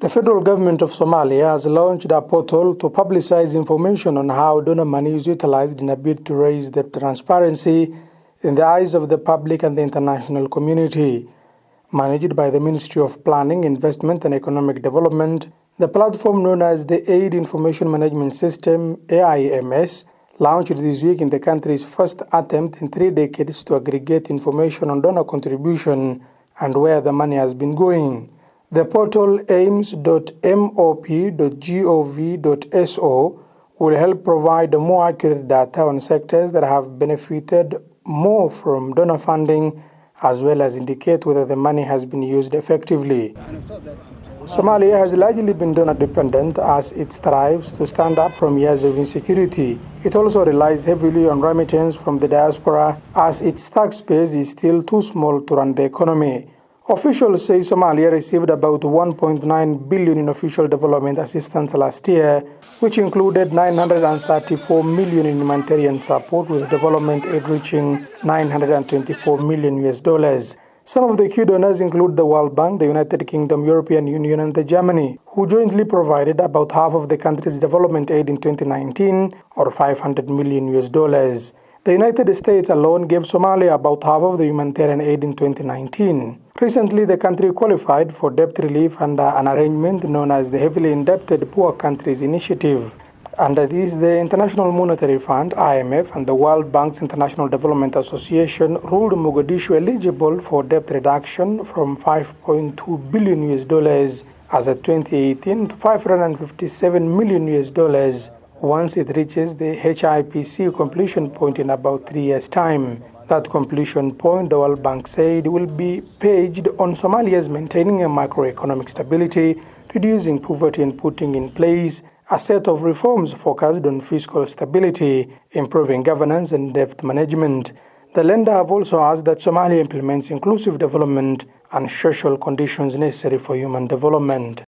The federal government of Somalia has launched a portal to publicize information on how donor money is utilized in a bid to raise the transparency in the eyes of the public and the international community. Managed by the Ministry of Planning, Investment and Economic Development, the platform known as the Aid Information Management System (AIMS) launched this week in the country's first attempt in 3 decades to aggregate information on donor contribution and where the money has been going. The portal aims.mop.gov.so will help provide more accurate data on sectors that have benefited more from donor funding, as well as indicate whether the money has been used effectively. Somalia has largely been donor dependent as it strives to stand up from years of insecurity. It also relies heavily on remittance from the diaspora as its tax base is still too small to run the economy. Officials say Somalia received about 1.9 billion in official development assistance last year, which included 934 million in humanitarian support, with development aid reaching $924 million. Some of the key donors include the World Bank, the United Kingdom, European Union, and Germany, who jointly provided about half of the country's development aid in 2019, or $500 million. The United States alone gave Somalia about half of the humanitarian aid in 2019. Recently, the country qualified for debt relief under an arrangement known as the Heavily Indebted Poor Countries Initiative. Under this, the International Monetary Fund (IMF) and the World Bank's International Development Association ruled Mogadishu eligible for debt reduction from $5.2 billion as of 2018 to $557 million once it reaches the HIPC completion point in about 3 years' time. That completion point, the World Bank said, will be paged on Somalia's maintaining a macroeconomic stability, reducing poverty and putting in place a set of reforms focused on fiscal stability, improving governance and debt management. The lender have also asked that Somalia implements inclusive development and social conditions necessary for human development.